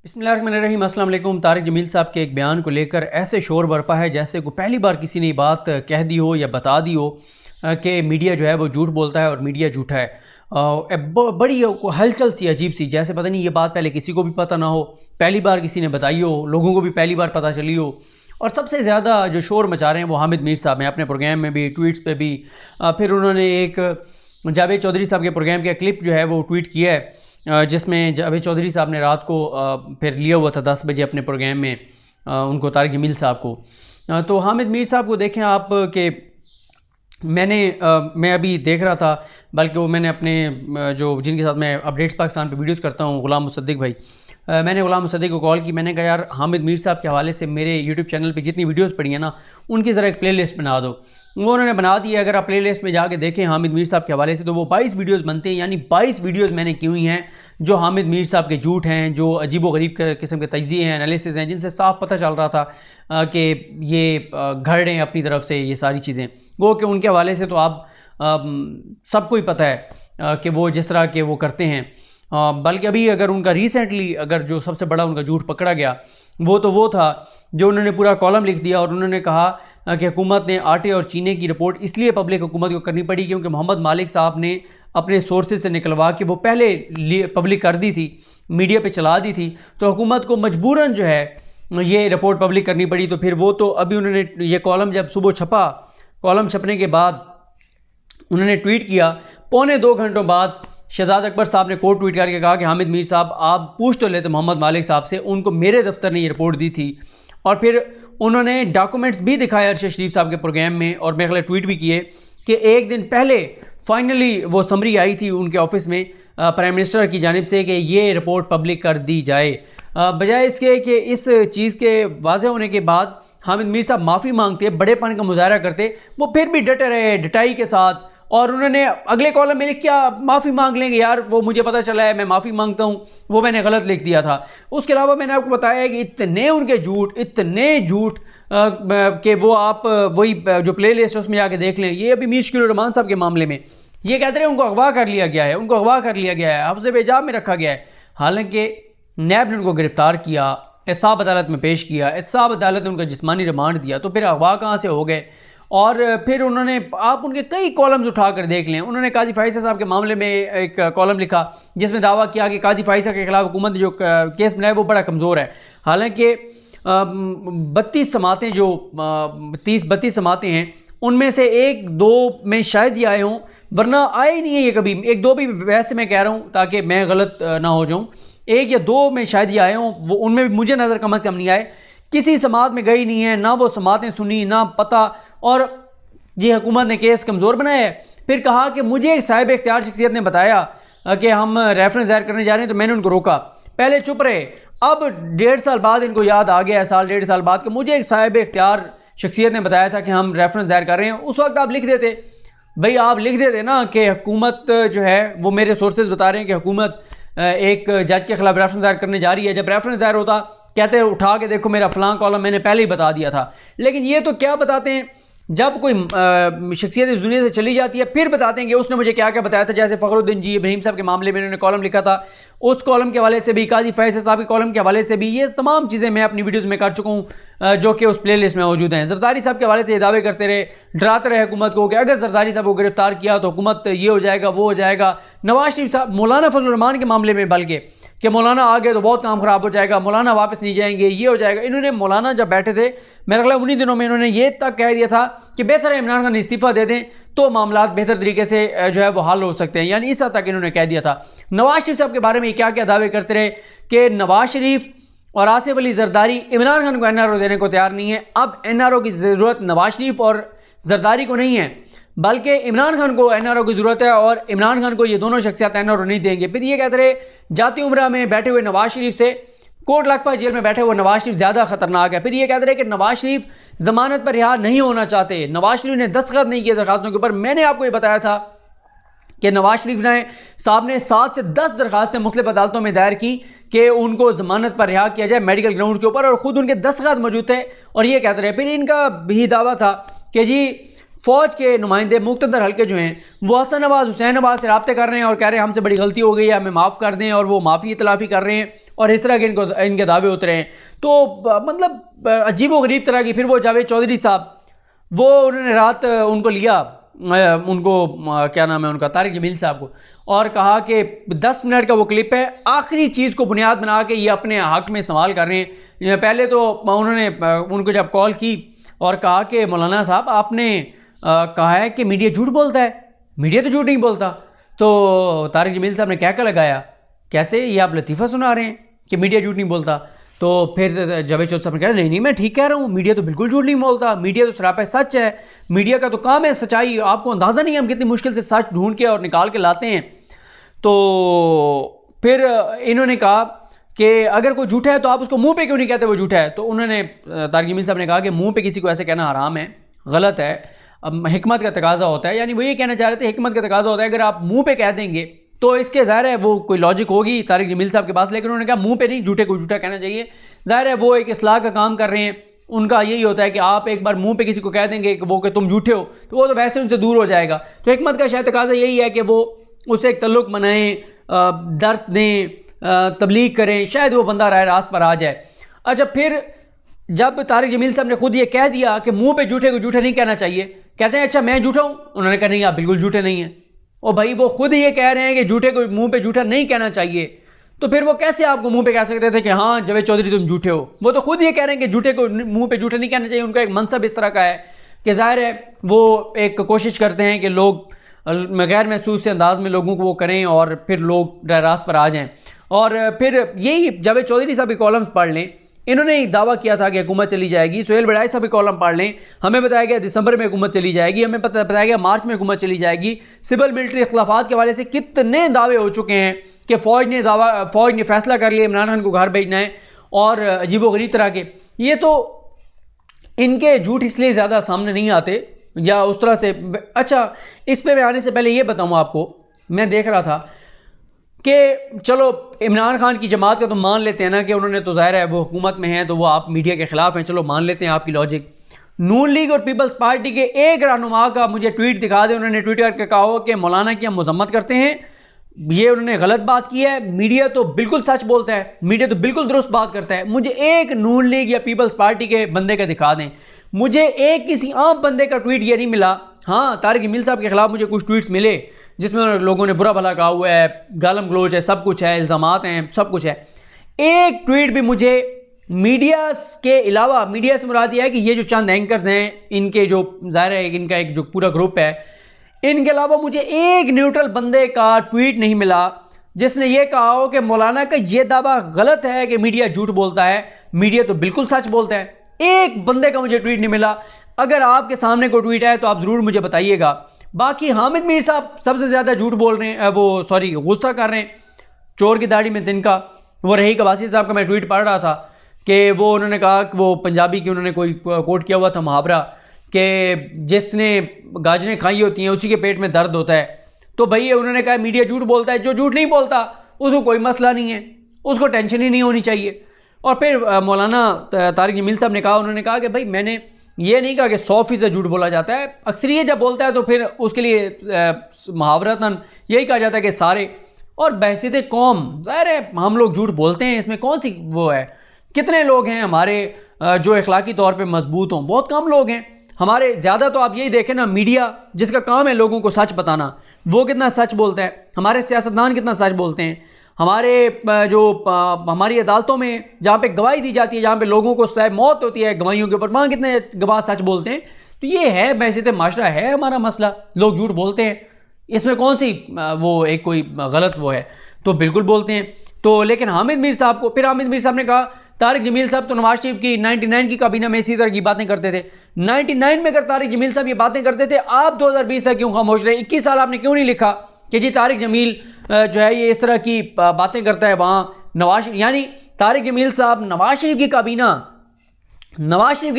बिस्मिल्लाहिर्रहमानिर्रहीम। अस्सलाम वालेकुम। तारिक जमील साहब के एक बयान को लेकर ऐसे शोर बरपा है जैसे को पहली बार किसी ने बात कह दी हो या बता दी हो कि मीडिया जो है वो झूठ बोलता है और मीडिया झूठा है। बड़ी हलचल सी अजीब सी, जैसे पता नहीं ये बात पहले किसी को भी पता ना हो, पहली बार किसी ने बताई हो, लोगों को भी पहली बार पता चली हो। और सबसे ज़्यादा जो शोर मचा रहे हैं वो हामिद मीर साहब हैं, अपने प्रोग्राम में भी, ट्वीट्स पे भी। फिर उन्होंने एक जावेद चौधरी साहब के प्रोग्राम का क्लिप जो है वो ट्वीट किया है, जिसमें जावेद चौधरी साहब ने रात को फिर लिया हुआ था 10 बजे अपने प्रोग्राम में उनको, तारिक जमील साहब को। तो हामिद मीर साहब को देखें आप कि मैं अभी देख रहा था, बल्कि वो मैंने अपने जो जिनके साथ मैं अपडेट्स पाकिस्तान पे वीडियोस करता हूँ, गुलाम मुसद्दिक भाई, मैंने गुलाम मुसद्दिक को कॉल की। मैंने कहा यार हामिद मीर साहब के हवाले से मेरे यूट्यूब चैनल पे जितनी वीडियोस पड़ी हैं ना, उनकी ज़रा एक प्लेलिस्ट बना दो। वो उन्होंने बना दी है। अगर आप प्लेलिस्ट में जाके देखें हामिद मीर साहब के हवाले से, तो वो 22 वीडियोज़ बनते हैं, यानी 22 वीडियोज़ मैंने की हुई हैं जो हामिद मीर साहब के झूठ हैं, जो अजीब व गरीब किस्म के तज्ज़िये हैं, एनालिसिस हैं, जिनसे साफ पता चल रहा था कि ये घड़ रहे हैं अपनी तरफ से ये सारी चीज़ें। वो कि उनके हवाले से तो आप सबको ही पता है कि वो जिस तरह के वो करते हैं। बल्कि अभी अगर उनका रिसेंटली अगर जो सबसे बड़ा उनका झूठ पकड़ा गया वो था जो उन्होंने पूरा कॉलम लिख दिया और उन्होंने कहा कि हुकूमत ने आटे और चीनी की रिपोर्ट इसलिए पब्लिक हुकूमत को करनी पड़ी क्योंकि मोहम्मद मालिक साहब ने अपने सोर्सेज से निकलवा के वो पहले पब्लिक कर दी थी, मीडिया पे चला दी थी, तो हुकूमत को मजबूरन जो है ये रिपोर्ट पब्लिक करनी पड़ी। तो फिर वो तो अभी उन्होंने ये कॉलम जब सुबह छपा, कॉलम छपने के बाद उन्होंने ट्वीट किया, पौने 2 घंटों बाद शहजाद अकबर साहब ने कोर्ट ट्वीट करके कहा कि हामिद मीर साहब आप पूछ तो लेते मोहम्मद मालिक साहब से, उनको मेरे दफ्तर ने ये रिपोर्ट दी थी। और फिर उन्होंने डॉक्यूमेंट्स भी दिखाए अरशद शरीफ साहब के प्रोग्राम में, और मेरे ख्याल ट्वीट भी किए कि एक दिन पहले फाइनली वो समरी आई थी उनके ऑफिस में प्राइम मिनिस्टर की जानिब से कि ये रिपोर्ट पब्लिक कर दी जाए। बजाय इसके कि इस चीज़ के वाज़े होने के बाद हामिद मीर साहब माफ़ी मांगते, बड़ेपन का मुजाहरा करते, वो फिर भी डटे रहे डटाई के साथ। और उन्होंने अगले कॉलम में लिख क्या माफ़ी मांग लेंगे यार, वो मुझे पता चला है, मैं माफ़ी मांगता हूँ, वो मैंने गलत लिख दिया था। उसके अलावा मैंने आपको बताया कि इतने उनके झूठ, इतने झूठ कि वो आप वही जो प्ले लिस्ट है उसमें जाके देख लें। ये अभी मीर शकील रहमान साहब के मामले में ये कहते रहे उनको अगवा कर लिया गया है, उनको अगवा कर लिया गया है, हफ्ज़े बेजाब में रखा गया है। हालांकि नैब ने उनको गिरफ़्तार किया, एहसाब अदालत में पेश किया, एहसाब अदालत ने उनका जिस्मानी रिमांड दिया, तो फिर अगवा कहाँ से हो गए। और फिर उन्होंने, आप उनके कई कॉलम्स उठा कर देख लें, उन्होंने काजी फाइसा साहब के मामले में एक कॉलम लिखा जिसमें दावा किया कि काजी फाइसा के खिलाफ हुकूमत ने जो केस बनाया वो बड़ा कमज़ोर है। हालांकि 32 समातें जो 30-32 समातें हैं उनमें से 1-2 में शायद ही आए हों, वरना आए ही नहीं है ये कभी। 1-2 भी वैसे मैं कह रहा हूँ ताकि मैं गलत ना हो जाऊँ, 1 या 2 में शायद ही आए हों, वो उनमें भी मुझे नज़र कम अज़ कम नहीं आए। किसी समात में गई नहीं है, ना वो समातें सुनी, ना पता। और ये हुकूमत ने केस कमज़ोर बनाया है। फिर कहा कि मुझे एक साहिब इख्तियार शख्सियत ने बताया कि हम रेफरेंस दायर करने जा रहे हैं, तो मैंने उनको रोका। पहले चुप रहे, अब 1.5 साल बाद इनको याद आ गया, साल 1.5 साल बाद कि मुझे एक साहिब इख्तियार शख्सियत ने बताया था कि हम रेफरेंस दायर कर रहे हैं। उस वक्त आप लिख देते भाई, आप लिख देते ना कि हुकूमत जो है वो मेरे सोर्सेज बता रहे हैं कि हुकूमत एक जज के खिलाफ रेफरेंस दायर करने जा रही है। जब रेफरेंस दायर होता कहते उठा के देखो मेरा फलां कॉलम मैंने पहले ही बता दिया था। लेकिन ये तो क्या बताते हैं, जब कोई शख्सियत इस दुनिया से चली जाती है फिर बताते हैं कि उसने मुझे क्या क्या बताया था। जैसे फ़खरुद्दीन जी इब्राहिम साहब के मामले में इन्होंने कॉलम लिखा था, उस कॉलम के हवाले से भी, काजी फैसल साहब के कॉलम के हवाले से भी, ये तमाम चीज़ें मैं अपनी वीडियोज़ में कर चुका हूँ जो कि उस प्ले लिस्ट में मौजूद हैं। जरदारी साहब के हवाले से ये दावे करते रहे, डराते रहे हुकूमत को कि अगर जरदारी साहब को गिरफ्तार किया तो हुकूमत ये हो जाएगा, वो हो जाएगा। नवाज शरीफ साहब, मौलाना फजल रहमान के मामले में बल्कि कि मौलाना आ गए तो बहुत काम ख़राब हो जाएगा, मौलाना वापस नहीं जाएंगे, ये हो जाएगा। इन्होंने मौलाना जब बैठे थे, मेरा ख्याल उन्हीं दिनों में इन्होंने ये तक कह दिया था कि बेहतर है इमरान खान इस्तीफ़ा दे दें तो मामला बेहतर तरीके से जो है वो हल हो सकते हैं, यानी इस हद तक इन्होंने कह दिया था। नवाज शरीफ साहब के बारे में क्या क्या दावे करते रहे कि नवाज शरीफ और आसिफ अली जरदारी इमरान खान को NRO देने को तैयार नहीं है। अब NRO की ज़रूरत नवाज शरीफ और जरदारी को नहीं है, बल्कि इमरान खान को NRO की ज़रूरत है, और इमरान खान को ये दोनों शख्सियत NRO नहीं देंगे। फिर ये कहते रहे जाती उम्रा में बैठे हुए नवाज शरीफ से कोट लखपत जेल में बैठे हुए नवाज शरीफ ज़्यादा खतरनाक है। फिर ये कहते रहे कि नवाज शरीफ ज़मानत पर रिहा नहीं होना चाहते, नवाज शरीफ ने दस्तखत नहीं किए दरखास्तों के ऊपर। मैंने आपको ये बताया था कि नवाज शरीफ साहब ने 7 से 10 दरखास्तें मुख्तलिफ अदालतों में दायर की कि उनको ज़मानत पर रिहा किया जाए मेडिकल ग्राउंड के ऊपर, और ख़ुद उनके दस्तखत मौजूद थे और ये कहते रहे। फिर इनका भी दावा था कि जी फ़ौज के नुमाइंदे मुक़्तदर हल्के जो हैं वो हसन नवाज़ हुसैन नवाज़ से रब्ते कर रहे हैं और कह रहे हैं हमसे बड़ी गलती हो गई है, हमें माफ़ कर दें, और वो माफ़ी इतलाफ़ी कर रहे हैं और इस तरह के इनके दावे उतरे हैं। तो मतलब अजीब व गरीब तरह की। फिर वो जावेद चौधरी साहब, वो उन्होंने रात उनको लिया, उनको क्या नाम है उनका, तारिक जमील साहब को, और कहा कि 10 मिनट का वो क्लिप है, आखिरी चीज़ को बुनियाद बना के ये अपने हक़ में इस्तेमाल कर रहे हैं। पहले तो उन्होंने उनको जब कॉल की और कहा कि मौलाना साहब आपने कहा है कि मीडिया झूठ बोलता है, मीडिया तो झूठ नहीं बोलता। तो तारिक जमील साहब ने क्या क्या लगाया, कहते ये आप लतीफ़ा सुना रहे हैं कि मीडिया झूठ नहीं बोलता। तो फिर जावेद चौधरी साहब ने कहा नहीं मैं ठीक कह रहा हूँ, मीडिया तो बिल्कुल झूठ नहीं बोलता, मीडिया तो सरापा सच है, मीडिया का तो काम है सच्चाई, आपको अंदाज़ा नहीं है हम कितनी मुश्किल से सच ढूंढ के और निकाल के लाते हैं। तो फिर इन्होंने कहा कि अगर कोई झूठा है तो आप उसको मुंह पे क्यों नहीं कहते वो झूठा है। तो उन्होंने तारिक जमील साहब ने कहा कि मुंह पे किसी को ऐसे कहना हराम है, गलत है, हिकमत का तकाजा होता है। यानी वो ये कहना चाह रहे थे हिकमत का तकाजा होता है, अगर आप मुंह पे कह देंगे तो इसके ज़ाहिर है वो कोई लॉजिक होगी तारिक जमील साहब के पास, लेकिन उन्होंने कहा मुंह पे नहीं, झूठे को झूठा कहना चाहिए। ज़ाहिर है वो एक इस्लाह का काम कर रहे हैं, उनका यही होता है कि आप एक बार मुंह पे किसी को कह देंगे कि वो कि तुम झूठे हो तो वो तो वैसे उनसे दूर हो जाएगा। तो हिकमत का शायद तकाजा यही है कि वो उसे एक तल्लुक़ बनाएं, दर्स दें, तबलीग करें, शायद वो बंदा राह रास्त पर आ जाए। अच्छा, फिर जब तारिक जमील साहब ने खुद ये कह दिया कि मुंह पे झूठे को झूठा नहीं कहना चाहिए, कहते हैं अच्छा मैं झूठा हूँ, उन्होंने कहा नहीं आप बिल्कुल झूठे नहीं हैं। और भाई वो खुद ये कह रहे हैं कि झूठे को मुंह पे झूठा नहीं कहना चाहिए, तो फिर वो कैसे आपको मुंह पे कह सकते थे कि हाँ जावेद चौधरी तुम झूठे हो। वो तो खुद ये कह रहे हैं कि झूठे को मुंह पे झूठा नहीं कहना चाहिए। उनका एक मनसब इस तरह का है कि ज़ाहिर है वो एक कोशिश करते हैं कि लोग गैर महसूस से अंदाज में लोगों को वो करें और फिर लोग रास्त पर आ जाएँ। और फिर यही जावेद चौधरी साहब के कॉलम्स पढ़ लें, इन्होंने एक दावा किया था कि हुकूमत चली जाएगी। सुहेल बड़ाई साहब के कॉलम पढ़ लें, हमें बताया गया दिसंबर में हुकूमत चली जाएगी, हमें बताया गया मार्च में हुकूमत चली जाएगी। सिविल मिलिट्री इख्तलाफात के हवाले से कितने दावे हो चुके हैं कि फ़ौज ने फैसला कर लिया इमरान खान को घर भेजना है, और अजीबोगरीब तरह के। ये तो इनके झूठ इसलिए ज़्यादा सामने नहीं आते या उस तरह से। अच्छा, इस पर मैं आने से पहले ये बताऊँ आपको, मैं देख रहा था कि चलो इमरान खान की जमात का तो मान लेते हैं ना कि उन्होंने तो ज़ाहिर है वो हुकूमत में हैं तो वो आप मीडिया के ख़िलाफ़ हैं, चलो मान लेते हैं आपकी लॉजिक। नून लीग और पीपल्स पार्टी के एक रहनुमा का मुझे ट्वीट दिखा दे, उन्होंने ट्वीट करके कहा हो कि मौलाना की हम मजम्मत करते हैं, ये उन्होंने गलत बात की है, मीडिया तो बिल्कुल सच बोलता है, मीडिया तो बिल्कुल दुरुस्त बात करता है। मुझे एक नून लीग या पीपल्स पार्टी के बंदे का दिखा दें, मुझे एक किसी आम बंदे का ट्वीट ये नहीं मिला। हाँ, तारिक जमील साहब के ख़िलाफ़ मुझे कुछ ट्वीट्स मिले जिसमें लोगों ने बुरा भला कहा हुआ है, गालम गलोच है, सब कुछ है, इल्ज़ामात हैं, सब कुछ है। एक ट्वीट भी मुझे मीडिया के अलावा, मीडिया से मुराद ये है कि ये जो चंद एंकर्स हैं, इनके जो ज़ाहिर है इनका एक जो पूरा ग्रुप है, इनके अलावा मुझे एक न्यूट्रल बंदे का ट्वीट नहीं मिला जिसने ये कहा हो कि मौलाना का ये दावा गलत है कि मीडिया झूठ बोलता है, मीडिया तो बिल्कुल सच बोलता है। एक बंदे का मुझे ट्वीट नहीं मिला। अगर आपके सामने कोई ट्वीट है तो आप ज़रूर मुझे बताइएगा। बाकी हामिद मीर साहब सबसे ज़्यादा झूठ बोल रहे हैं, वो सॉरी गुस्सा कर रहे हैं, चोर की दाढ़ी में तिनका। वो रही कबासी साहब का मैं ट्वीट पढ़ रहा था कि वो उन्होंने कहा कि वो पंजाबी की उन्होंने कोई कोट किया हुआ था मुहावरा कि जिसने गाजरें खाई होती हैं उसी के पेट में दर्द होता है। तो भैया उन्होंने कहा मीडिया झूठ बोलता है, जो झूठ नहीं बोलता उसको कोई मसला नहीं है, उसको टेंशन ही नहीं होनी चाहिए। और फिर मौलाना तारिक जमील साहब ने कहा, उन्होंने कहा कि भाई मैंने ये नहीं कहा कि 100% झूठ बोला जाता है, अक्सरियत जब बोलता है तो फिर उसके लिए मुहावरतन यही कहा जाता है कि सारे। और बहसीत कौम ज़ाहिर है हम लोग झूठ बोलते हैं, इसमें कौन सी वो है। कितने लोग हैं हमारे जो अखलाकी तौर पे मजबूत हों, बहुत कम लोग हैं हमारे। ज़्यादा तो आप यही देखें ना, मीडिया जिसका काम है लोगों को सच बताना, वो कितना सच बोलता है। हमारे सियासतदान कितना सच बोलते हैं। हमारे जो हमारी अदालतों में जहाँ पे गवाही दी जाती है, जहाँ पे लोगों को सह मौत होती है गवाहियों के ऊपर, वहाँ कितने गवाह सच बोलते हैं। तो ये है बहसीत माशरा है हमारा मसला, लोग झूठ बोलते हैं, इसमें कौन सी वो एक कोई गलत वो है, तो बिल्कुल बोलते हैं। तो लेकिन हामिद मीर साहब को, फिर हामिद मीर साहब ने कहा तारिक जमील साहब तो नवाज शरीफ की 99 की काबीना में इसी तरह की बातें करते थे। 99 में अगर तारिक जमील साहब ये बातें करते थे, आप 2020 तक क्यों खामोश रहे? 21 साल आपने क्यों नहीं लिखा कि जी तारिक जमील जो है ये इस तरह की बातें करता है वहाँ नवाज, यानी तारिक जमील साहब नवाज शरीफ की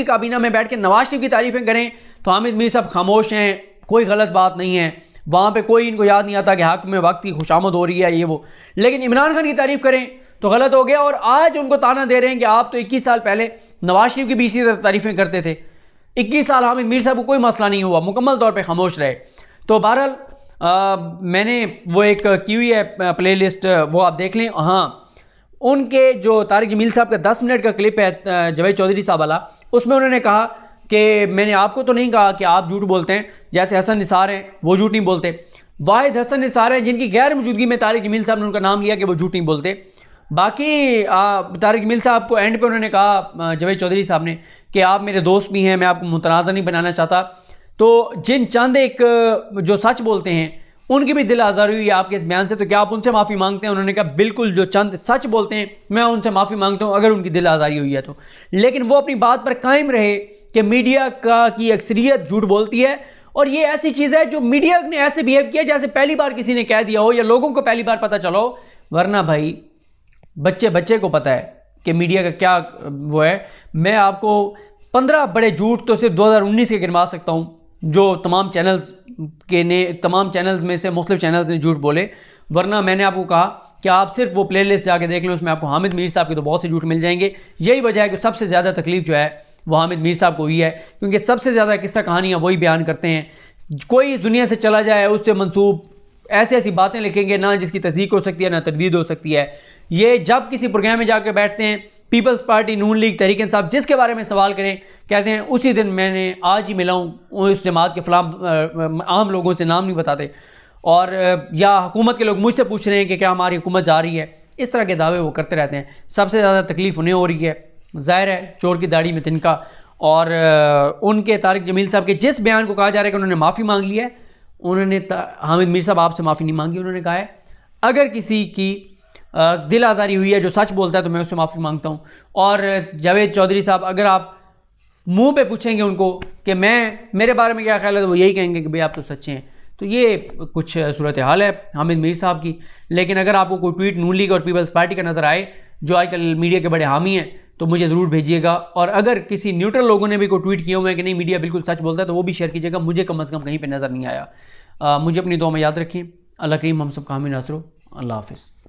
काबीना में बैठ के नवाज शरीफ की तारीफ़ें करें तो हामिद मीर साहब खामोश हैं, कोई गलत बात नहीं है, वहाँ पे कोई इनको याद नहीं आता कि हक में वक्त की खुशामद हो रही है ये वो। लेकिन इमरान खान की तारीफ़ करें तो गलत हो गया। और आज उनको ताना दे रहे हैं कि आप तो 21 साल पहले नवाज शरीफ की भी इसी तरह तारीफ़ें करते थे। 21 साल हामिद मीर साहब को कोई मसला नहीं हुआ, मुकम्मल तौर पे खामोश रहे। तो बहरहाल मैंने वो एक की हुई है प्ले लिस्ट, वो आप देख लें। हाँ, उनके जो तारिक जमील साहब का 10 मिनट का क्लिप है जावेद चौधरी साहब वाला, उसमें उन्होंने कहा कि मैंने आपको तो नहीं कहा कि आप झूठ बोलते हैं, जैसे हसन निसार हैं वो झूठ नहीं बोलते। वाहिद हसन निसार हैं जिनकी गैर मौजूदगी में तारिक जमील साहब ने उनका नाम लिया कि वो झूठ नहीं बोलते। बाकी तारिक जमील साहब को एंड पे उन्होंने कहा जावेद चौधरी साहब ने कि आप मेरे दोस्त भी हैं, मैं आपको मुतनाज़ा नहीं बनाना चाहता। तो जिन चंद एक जो सच बोलते हैं उनकी भी दिल आज़ारी हुई आपके इस बयान से, तो क्या आप उनसे माफ़ी मांगते हैं? उन्होंने कहा बिल्कुल, जो चंद सच बोलते हैं मैं उनसे माफ़ी मांगता हूँ अगर उनकी दिल आज़ारी हुई है तो। लेकिन वो अपनी बात पर कायम रहे कि मीडिया की अक्सरियत झूठ बोलती है, और ये ऐसी चीज़ है जो मीडिया ने ऐसे बिहेव किया जैसे पहली बार किसी ने कह दिया हो या लोगों को पहली बार पता चला हो। वरना भाई बच्चे को पता है कि मीडिया का क्या वो है। मैं आपको 15 बड़े झूठ तो सिर्फ 2019 के गिनवा सकता हूँ जो तमाम चैनल्स में से मुख्तलिफ चैनल्स ने झूठ बोले। वरना मैंने आपको कहा कि आप सिर्फ वो प्लेलिस्ट जाके देख लें, उसमें आपको हामिद मीर साहब के तो बहुत से झूठ मिल जाएंगे। यही वजह है कि सबसे ज़्यादा तकलीफ जो है वो हामिद मीर साहब को हुई है, क्योंकि सबसे ज़्यादा किस्सा कहानियाँ वही बयान करते हैं। कोई इस दुनिया से चला जाए उससे मंसूब ऐसी बातें लिखेंगे ना जिसकी तस्दीक हो सकती है ना तरदीद हो सकती है। ये जब किसी प्रोग्राम में जाकर बैठते हैं, पीपल्स पार्टी, नून लीग, तहरीक इंसाफ जिसके बारे में सवाल करें कहते हैं उसी दिन मैंने आज ही मिला हूँ उस जमात के फलां, आम लोगों से नाम नहीं बताते, और या हुकूमत के लोग मुझसे पूछ रहे हैं कि क्या हमारी हुकूमत जा रही है। इस तरह के दावे वो करते रहते हैं। सबसे ज़्यादा तकलीफ़ उन्हें हो रही है, ज़ाहिर है चोर की दाढ़ी में तिनका। और उनके तारिक जमील साहब के जिस बयान को कहा जा रहा है कि उन्होंने माफ़ी मांग ली है, उन्होंने हामिद मीर साहब आपसे माफ़ी नहीं मांगी। उन्होंने कहा है अगर किसी की दिल आज़ारी हुई है जो सच बोलता है तो मैं उससे माफ़ी मांगता हूँ। और जावेद चौधरी साहब, अगर आप मुंह पे पूछेंगे उनको कि मेरे बारे में क्या ख्याल है, तो वो यही कहेंगे कि भाई आप तो सच्चे हैं। तो ये कुछ सूरत हाल है हामिद मीर साहब की। लेकिन अगर आपको कोई ट्वीट नून लीग और पीपल्स पार्टी का नज़र आए जो आजकल मीडिया के बड़े हामी हैं तो मुझे ज़रूर भेजिएगा। और अगर किसी न्यूट्रल लोगों ने भी कोई ट्वीट किए हुए हैं कि नहीं मीडिया बिल्कुल सच बोलता है तो वो भी शेयर कीजिएगा। मुझे कम अज़ कम कहीं पर नज़र नहीं आया। मुझे अपनी दुआ में याद रखें। अल्लाह करीम हम सब का हामी नासरो। अल्लाह हाफ़िज़।